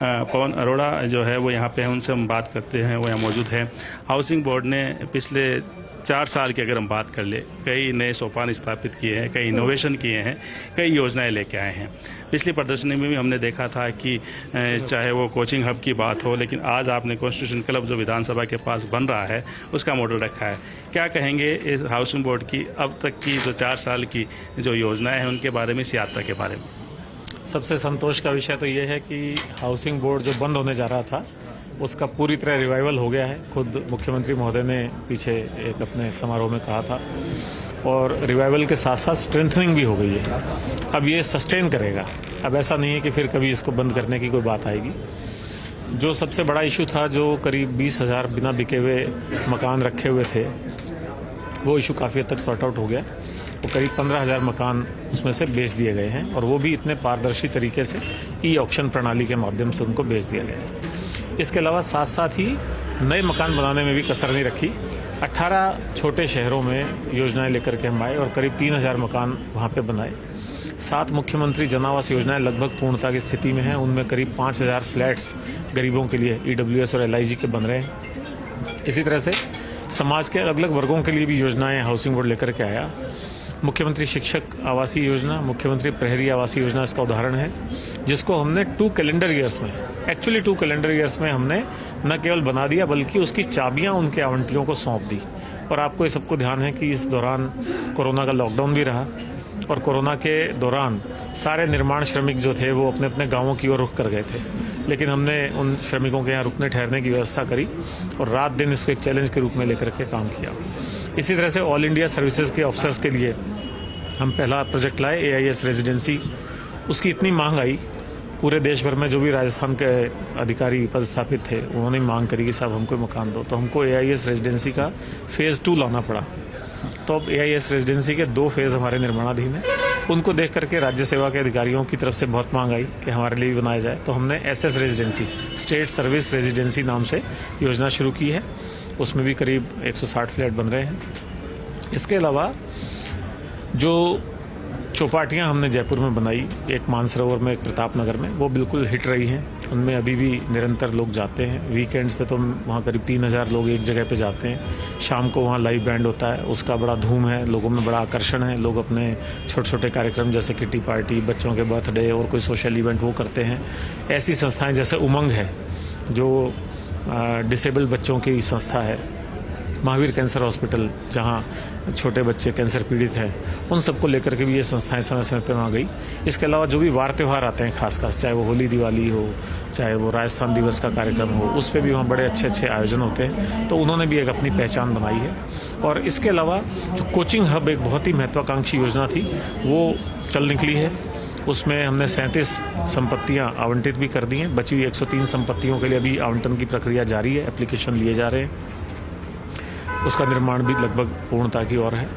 पवन अरोड़ा जो है वो यहाँ पे हैं, उनसे हम बात करते हैं। वो यहाँ मौजूद हैं। हाउसिंग बोर्ड ने पिछले 4 साल की अगर हम बात कर ले, कई नए सोपान स्थापित किए हैं, कई इनोवेशन किए हैं, कई योजनाएं लेके आए हैं। पिछली प्रदर्शनी में भी हमने देखा था कि चाहे वो कोचिंग हब की बात हो, लेकिन आज आपने कॉन्स्टिट्यूशन क्लब जो विधानसभा के पास बन रहा है उसका मॉडल रखा है। क्या कहेंगे इस हाउसिंग बोर्ड की अब तक की जो 4 साल की जो योजनाएँ हैं उनके बारे में, इस यात्रा के बारे में? सबसे संतोष का विषय तो ये है कि हाउसिंग बोर्ड जो बंद होने जा रहा था उसका पूरी तरह रिवाइवल हो गया है। खुद मुख्यमंत्री महोदय ने पीछे एक अपने समारोह में कहा था, और रिवाइवल के साथ साथ स्ट्रेंथनिंग भी हो गई है। अब ये सस्टेन करेगा। अब ऐसा नहीं है कि फिर कभी इसको बंद करने की कोई बात आएगी। जो सबसे बड़ा इशू था, जो करीब 20,000 बिना बिके हुए मकान रखे हुए थे, वो इशू काफ़ी हद तक सॉर्ट आउट हो गया। वो करीब 15,000 मकान उसमें से बेच दिए गए हैं, और वो भी इतने पारदर्शी तरीके से ई ऑक्शन प्रणाली के माध्यम से उनको बेच दिया गया। इसके अलावा साथ साथ ही नए मकान बनाने में भी कसर नहीं रखी। 18 छोटे शहरों में योजनाएं लेकर के हम आए और करीब 3,000 मकान वहाँ पे बनाए। 7 मुख्यमंत्री जन आवास योजनाएं लगभग पूर्णता की स्थिति में हैं। उनमें करीब 5,000 फ्लैट्स गरीबों के लिए EWS और LIG के बन रहे हैं। इसी तरह से समाज के अलग अलग वर्गों के लिए भी योजनाएं हाउसिंग बोर्ड लेकर के आया। मुख्यमंत्री शिक्षक आवासीय योजना, मुख्यमंत्री प्रहरी आवासीय योजना इसका उदाहरण है, जिसको हमने 2 कैलेंडर ईयर्स में, एक्चुअली 2 कैलेंडर ईयर्स में हमने न केवल बना दिया बल्कि उसकी चाबियां उनके आवंटियों को सौंप दी। और आपको ये सबको ध्यान है कि इस दौरान कोरोना का लॉकडाउन भी रहा, और कोरोना के दौरान सारे निर्माण श्रमिक जो थे वो अपने अपने गाँवों की ओर रुख कर गए थे, लेकिन हमने उन श्रमिकों के यहाँ रुकने ठहरने की व्यवस्था करी और रात दिन इसको एक चैलेंज के रूप में लेकर के काम किया। इसी तरह से ऑल इंडिया सर्विसेज के ऑफिसर्स के लिए हम पहला प्रोजेक्ट लाए, AIS रेजिडेंसी। उसकी इतनी मांग आई, पूरे देश भर में जो भी राजस्थान के अधिकारी पदस्थापित थे उन्होंने मांग करी कि साहब हमको मकान दो, तो हमको AIS रेजिडेंसी का फेज़ 2 लाना पड़ा। तो अब AIS रेजिडेंसी के 2 फेज़ हमारे निर्माणाधीन हैं। उनको देख करके राज्य सेवा के अधिकारियों की तरफ से बहुत मांग आई कि हमारे लिए भी बनाया जाए, तो हमने SS residency, state service residency नाम से योजना शुरू की है। उसमें भी करीब 160 फ्लैट बन रहे हैं। इसके अलावा जो चौपाटियां हमने जयपुर में बनाई, एक मानसरोवर में, एक प्रताप नगर में, वो बिल्कुल हिट रही हैं। उनमें अभी भी निरंतर लोग जाते हैं। वीकेंड्स पे तो वहाँ करीब 3,000 लोग एक जगह पे जाते हैं। शाम को वहाँ लाइव बैंड होता है, उसका बड़ा धूम है, लोगों में बड़ा आकर्षण है। लोग अपने छोटे छोटे कार्यक्रम जैसे किटी पार्टी, बच्चों के बर्थडे और कोई सोशल इवेंट वो करते हैं। ऐसी संस्थाएँ जैसे उमंग है, जो डिसेबल्ड बच्चों की संस्था है, महावीर कैंसर हॉस्पिटल जहां छोटे बच्चे कैंसर पीड़ित हैं, उन सबको लेकर के भी ये संस्थाएं समय समय पर आ गई। इसके अलावा जो भी वार त्यौहार आते हैं खास चाहे वो होली दिवाली हो, चाहे वो राजस्थान दिवस का कार्यक्रम हो, उस पर भी वहाँ बड़े अच्छे अच्छे आयोजन होते हैं। तो उन्होंने भी एक अपनी पहचान बनाई है। और इसके अलावा जो कोचिंग हब एक बहुत ही महत्वाकांक्षी योजना थी, वो चल निकली है। उसमें हमने 37 संपत्तियां आवंटित भी कर दी हैं। बची हुई 103 संपत्तियों के लिए अभी आवंटन की प्रक्रिया जारी है, एप्लीकेशन लिए जा रहे हैं। उसका निर्माण भी लगभग पूर्णता की ओर है।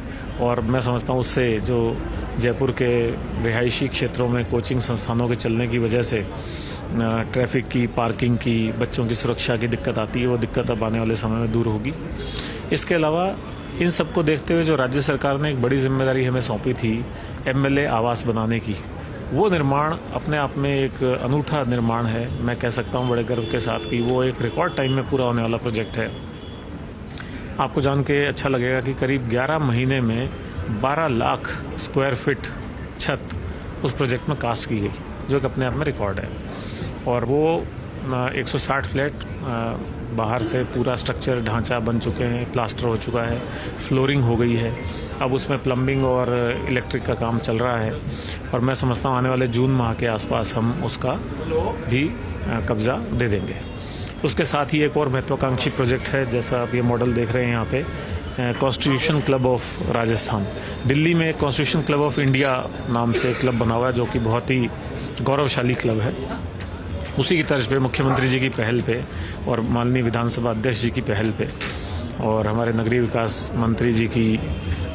और मैं समझता हूँ उससे जो जयपुर के रिहायशी क्षेत्रों में कोचिंग संस्थानों के चलने की वजह से ट्रैफिक की, पार्किंग की, बच्चों की सुरक्षा की दिक्कत आती है, वो दिक्कत अब आने वाले समय में दूर होगी। इसके अलावा इन सबको देखते हुए जो राज्य सरकार ने एक बड़ी जिम्मेदारी हमें सौंपी थी MLA आवास बनाने की, वो निर्माण अपने आप में एक अनूठा निर्माण है। मैं कह सकता हूँ बड़े गर्व के साथ कि वो एक रिकॉर्ड टाइम में पूरा होने वाला प्रोजेक्ट है। आपको जान के अच्छा लगेगा कि करीब 11 महीने में 12 लाख स्क्वायर फीट छत उस प्रोजेक्ट में कास्ट की गई, जो कि अपने आप में रिकॉर्ड है। और वो 160 फ्लैट बाहर से पूरा स्ट्रक्चर ढांचा बन चुके हैं, प्लास्टर हो चुका है, फ्लोरिंग हो गई है। अब उसमें प्लम्बिंग और इलेक्ट्रिक का काम चल रहा है, और मैं समझता हूँ आने वाले जून माह के आसपास हम उसका भी कब्जा दे देंगे। उसके साथ ही एक और महत्वाकांक्षी प्रोजेक्ट है, जैसा आप ये मॉडल देख रहे हैं यहाँ पे, constitution club of Rajasthan. Delhi में कॉन्स्टिट्यूशन क्लब ऑफ इंडिया नाम से क्लब बना हुआ है, जो कि बहुत ही गौरवशाली क्लब है। उसी की तर्ज पे मुख्यमंत्री जी की पहल पे और माननीय विधानसभा अध्यक्ष जी की पहल पे और हमारे नगरीय विकास मंत्री जी की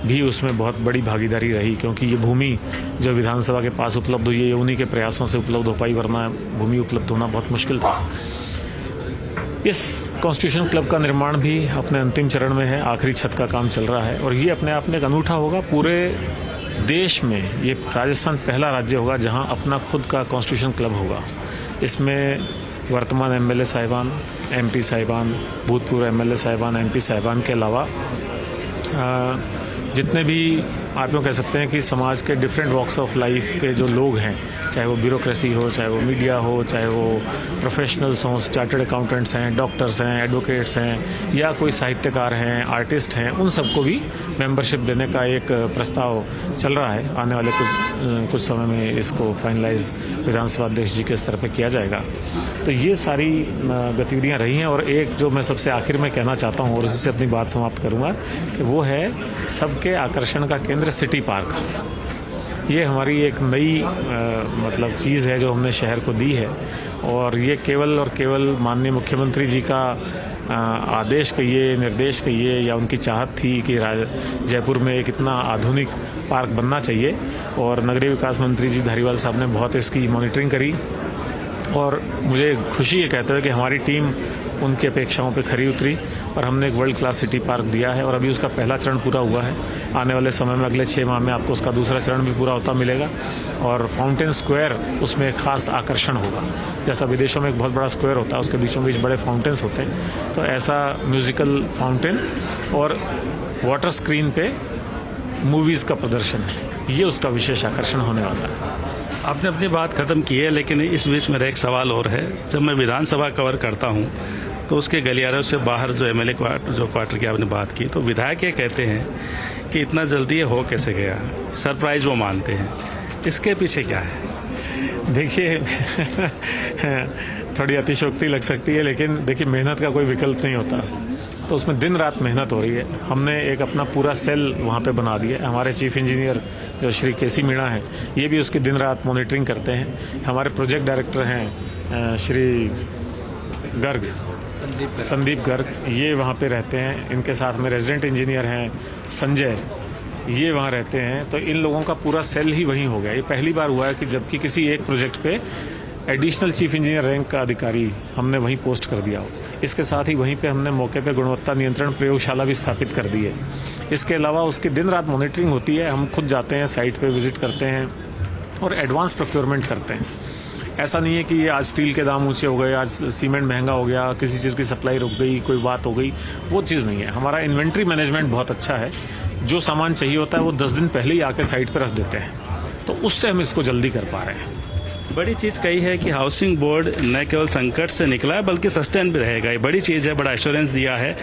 भी उसमें बहुत बड़ी भागीदारी रही, क्योंकि ये भूमि जो विधानसभा के पास उपलब्ध हुई है, ये उन्हीं के प्रयासों से उपलब्ध हो पाई, वरना भूमि उपलब्ध होना बहुत मुश्किल था। इस कॉन्स्टिट्यूशन क्लब का निर्माण भी अपने अंतिम चरण में है, आखिरी छत का काम चल रहा है, और ये अपने आप में एक अनूठा होगा। पूरे देश में ये राजस्थान पहला राज्य होगा जहां अपना खुद का कॉन्स्टिट्यूशन क्लब होगा। इसमें वर्तमान एमएलए साहिबान, एमपी साहिबान, भूतपूर्व एमएलए साहिबान, एमपी साहिबान के अलावा जितने भी आप यूँ कह सकते हैं कि समाज के डिफरेंट वॉक्स ऑफ लाइफ के जो लोग हैं, चाहे वो ब्यूरोक्रेसी हो, चाहे वो मीडिया हो, चाहे वो प्रोफेशनल्स हों, चार्टर्ड अकाउंटेंट्स हैं, डॉक्टर्स हैं, एडवोकेट्स हैं, या कोई साहित्यकार हैं, आर्टिस्ट हैं, उन सबको भी मेंबरशिप देने का एक प्रस्ताव चल रहा है। आने वाले कुछ समय में इसको फाइनलाइज विधानसभा अध्यक्ष जी के स्तर पर किया जाएगा। तो ये सारी गतिविधियाँ रही हैं। और एक जो मैं सबसे आखिर में कहना चाहता हूँ और उसी से अपनी बात समाप्त करूँगा कि वो है सबके आकर्षण का केंद्र सिटी पार्क। ये हमारी एक नई मतलब चीज़ है जो हमने शहर को दी है, और ये केवल और केवल माननीय मुख्यमंत्री जी का आदेश कहिए, निर्देश कहिए, या उनकी चाहत थी कि जयपुर में एक इतना आधुनिक पार्क बनना चाहिए। और नगरीय विकास मंत्री जी धारीवाल साहब ने बहुत इसकी मॉनिटरिंग करी, और मुझे खुशी ये कहते हुए कि हमारी टीम उनकी अपेक्षाओं पे खरी उतरी और हमने एक वर्ल्ड क्लास सिटी पार्क दिया है। और अभी उसका पहला चरण पूरा हुआ है। आने वाले समय में अगले 6 माह में आपको उसका दूसरा चरण भी पूरा होता मिलेगा। और फाउंटेन स्क्वायर उसमें एक खास आकर्षण होगा। जैसा विदेशों में एक बहुत बड़ा स्क्वायर होता है, उसके बीचों बीच बड़े फाउंटेन्स होते हैं, तो ऐसा म्यूजिकल फाउंटेन और वाटर स्क्रीन पे मूवीज़ का प्रदर्शन है, ये उसका विशेष आकर्षण होने वाला है। आपने अपनी बात ख़त्म की है, लेकिन इस बीच मेरा एक सवाल और है। जब मैं विधानसभा कवर करता हूँ तो उसके गलियारों से बाहर जो एमएलए क्वार्टर की आपने बात की, तो विधायक ये कहते हैं कि इतना जल्दी ये हो कैसे गया, सरप्राइज वो मानते हैं। इसके पीछे क्या है? देखिए थोड़ी अतिशयोक्ति लग सकती है, लेकिन देखिए मेहनत का कोई विकल्प नहीं होता, तो उसमें दिन रात मेहनत हो रही है। हमने एक अपना पूरा सेल वहाँ पे बना दिया है। हमारे चीफ इंजीनियर जो श्री केसी मीणा हैं, ये भी उसकी दिन रात मॉनिटरिंग करते हैं। हमारे प्रोजेक्ट डायरेक्टर हैं श्री गर्ग, संदीप गर्ग, ये वहाँ पे रहते हैं। इनके साथ में रेजिडेंट इंजीनियर हैं संजय, ये वहाँ रहते हैं। तो इन लोगों का पूरा सेल ही वहीं हो गया। ये पहली बार हुआ है कि जबकि किसी एक प्रोजेक्ट पे एडिशनल चीफ इंजीनियर रैंक का अधिकारी हमने वहीं पोस्ट कर दिया हो। इसके साथ ही वहीं पे हमने मौके पे गुणवत्ता नियंत्रण प्रयोगशाला भी स्थापित कर दी है। इसके अलावा उसकी दिन रात मॉनिटरिंग होती है। हम खुद जाते हैं, साइट पे विजिट करते हैं और एडवांस प्रोक्योरमेंट करते हैं। ऐसा नहीं है कि आज स्टील के दाम ऊंचे हो गए, आज सीमेंट महंगा हो गया, किसी चीज़ की सप्लाई रुक गई, कोई बात हो गई, वो चीज़ नहीं है। हमारा इन्वेंट्री मैनेजमेंट बहुत अच्छा है। जो सामान चाहिए होता है वो 10 दिन पहले ही आके साइट पर रख देते हैं, तो उससे हम इसको जल्दी कर पा रहे हैं। बड़ी चीज़ कही है कि हाउसिंग बोर्ड न केवल संकट से निकला है बल्कि सस्टेन भी रहेगा। ये बड़ी चीज़ है, बड़ा एश्योरेंस दिया है।